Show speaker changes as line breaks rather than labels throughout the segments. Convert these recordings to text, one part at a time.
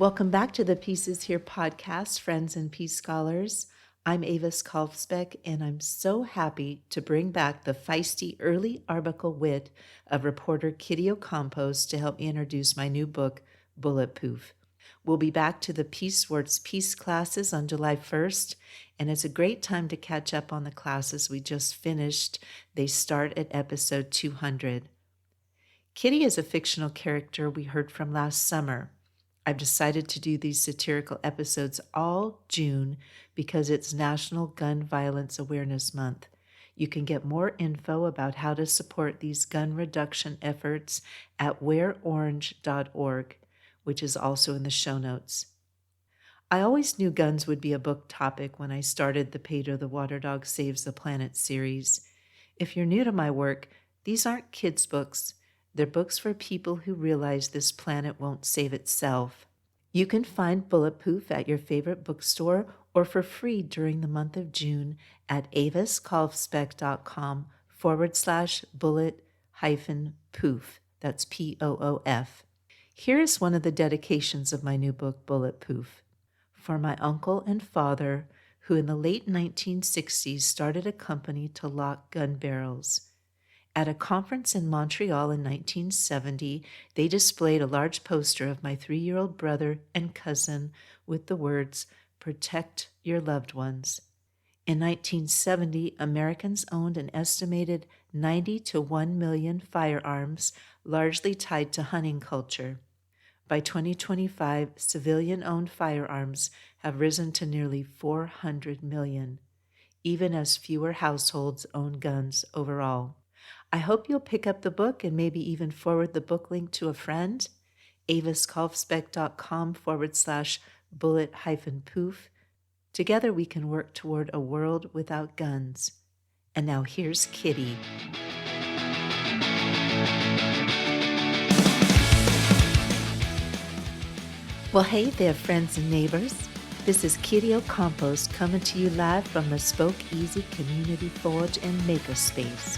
Welcome back to the Pieces Here podcast, friends and peace scholars. I'm Avis Kalfsbeek, and I'm so happy to bring back the feisty early article wit of reporter Kitty Ocampos to help me introduce my new book, Bullet Poof. We'll be back to the Peace Words Peace classes on July 1st, and it's a great time to catch up on the classes we just finished. They start at episode 200. Kitty is a fictional character we heard from last summer. I've decided to do these satirical episodes all June because it's National Gun Violence Awareness Month. You can get more info about how to support these gun reduction efforts at wearorange.org, which is also in the show notes. I always knew guns would be a book topic when I started the Pedro the Water Dog Saves the Planet series. If you're new to my work, these aren't kids' books. They're books for people who realize this planet won't save itself. You can find Bullet Poof at your favorite bookstore or for free during the month of June at aviskalfsbeek.com/bullet-poof. That's Poof. Here is one of the dedications of my new book, Bullet Poof. For my uncle and father, who in the late 1960s started a company to lock gun barrels. At a conference in Montreal in 1970, they displayed a large poster of my 3-year-old brother and cousin with the words, "Protect your loved ones." In 1970, Americans owned an estimated 90 to 1 million firearms, largely tied to hunting culture. By 2025, civilian-owned firearms have risen to nearly 400 million, even as fewer households own guns overall. I hope you'll pick up the book and maybe even forward the book link to a friend. aviskalfsbeek.com/bullet-poof. Together we can work toward a world without guns. And now here's Kitty. Well, hey there, friends and neighbors. This is Kitty Ocampos coming to you live from the Spoke Easy Community Forge and Makerspace.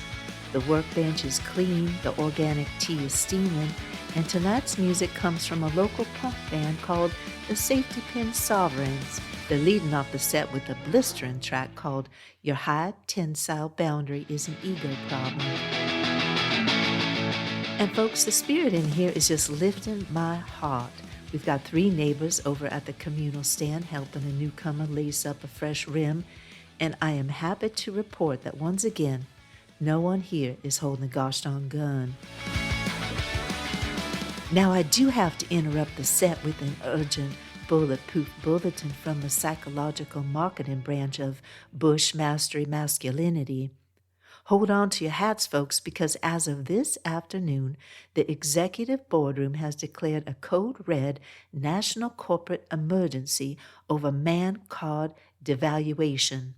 The workbench is clean, the organic tea is steaming, and tonight's music comes from a local punk band called the Safety Pin Sovereigns. They're leading off the set with a blistering track called Your High Tensile Boundary is an Ego Problem. And folks, the spirit in here is just lifting my heart. We've got 3 neighbors over at the communal stand helping a newcomer lace up a fresh rim, and I am happy to report that once again, no one here is holding a gosh darn gun. Now, I do have to interrupt the set with an urgent Bullet Poof Bulletin from the psychological marketing branch of Bush-Mastery Masculinity. Hold on to your hats, folks, because as of this afternoon, the executive boardroom has declared a code red national corporate emergency over man-called devaluation.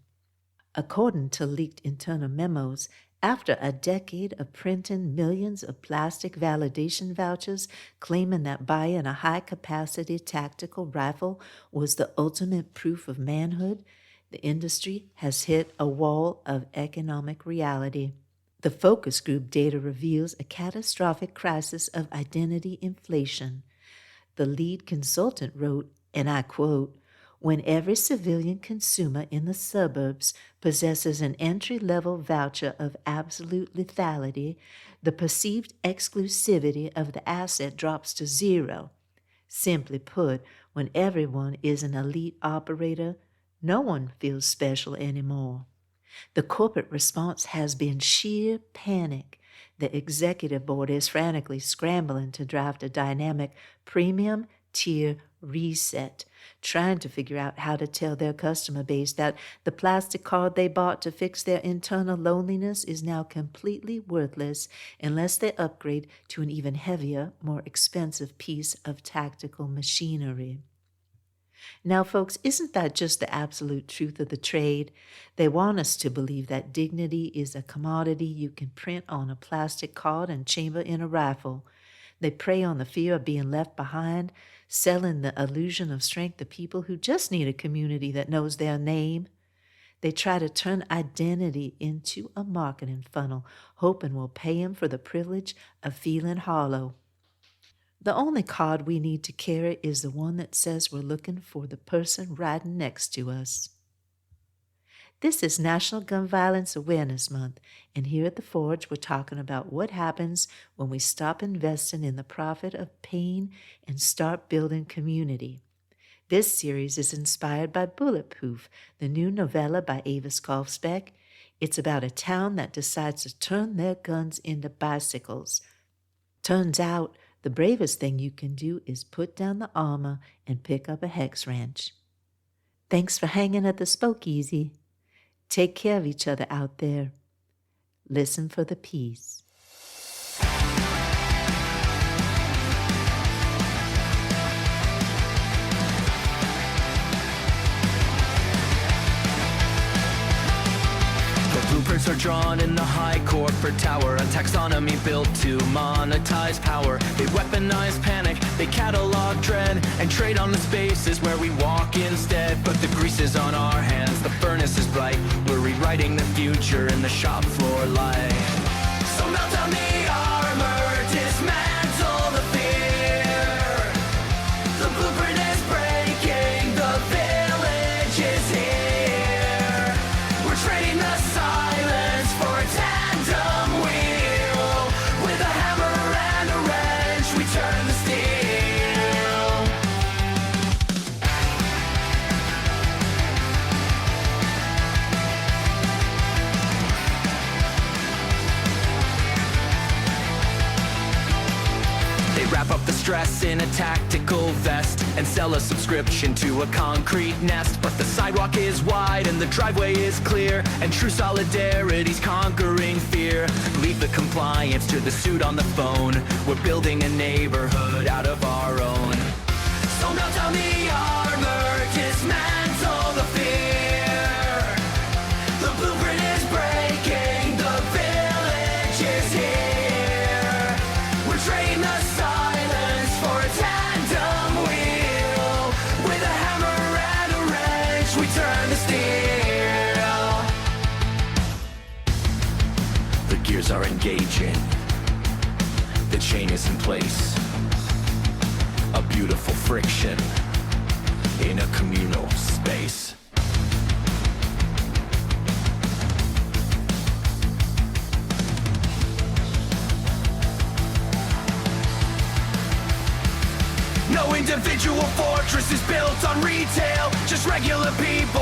According to leaked internal memos, after a decade of printing millions of plastic validation vouchers claiming that buying a high-capacity tactical rifle was the ultimate proof of manhood, the industry has hit a wall of economic reality. The focus group data reveals a catastrophic crisis of identity inflation. The lead consultant wrote, and I quote, "When every civilian consumer in the suburbs possesses an entry-level voucher of absolute lethality, the perceived exclusivity of the asset drops to zero. Simply put, when everyone is an elite operator, no one feels special anymore." The corporate response has been sheer panic. The executive board is frantically scrambling to draft a dynamic premium tier reset, trying to figure out how to tell their customer base that the plastic card they bought to fix their internal loneliness is now completely worthless unless they upgrade to an even heavier, more expensive piece of tactical machinery. Now, folks, isn't that just the absolute truth of the trade? They want us to believe that dignity is a commodity you can print on a plastic card and chamber in a rifle. They prey on the fear of being left behind, selling the illusion of strength to people who just need a community that knows their name. They try to turn identity into a marketing funnel, hoping we'll pay them for the privilege of feeling hollow. The only card we need to carry is the one that says we're looking for the person riding next to us. This is National Gun Violence Awareness Month, and here at The Forge, we're talking about what happens when we stop investing in the profit of pain and start building community. This series is inspired by Bullet Poof, the new novella by Avis Kalfsbeek. It's about a town that decides to turn their guns into bicycles. Turns out, the bravest thing you can do is put down the armor and pick up a hex wrench. Thanks for hanging at the Spokeasy. Take care of each other out there. Listen for the peace.
Blueprints are drawn in the high corporate tower, a taxonomy built to monetize power. They weaponize panic, they catalog dread, and trade on the spaces where we walk instead. But the grease is on our hands, the furnace is bright. We're rewriting the future in the shop floor light. So melt down the armor, dismantle the fear. The blueprint is breaking, the village is here. We're trading the silence for a tandem wheel. With a hammer and a wrench, we turn the steel. They wrap up the stress in a tactical vest and sell a subscription to a concrete nest. But the sidewalk is wide and the driveway is clear, and true solidarity's conquering fear. Leave the compliance to the suit on the phone. We're building a neighborhood out of our own. So melt down the armor, dismantle the fear. The blueprint is breaking, the village is here. We're trading the silence for a tandem wheel. With a hammer and a wrench, we turn the steel. The gears are engaging. The chain is in place. A beautiful friction in a communal space. No individual fortress is built on retail, just regular people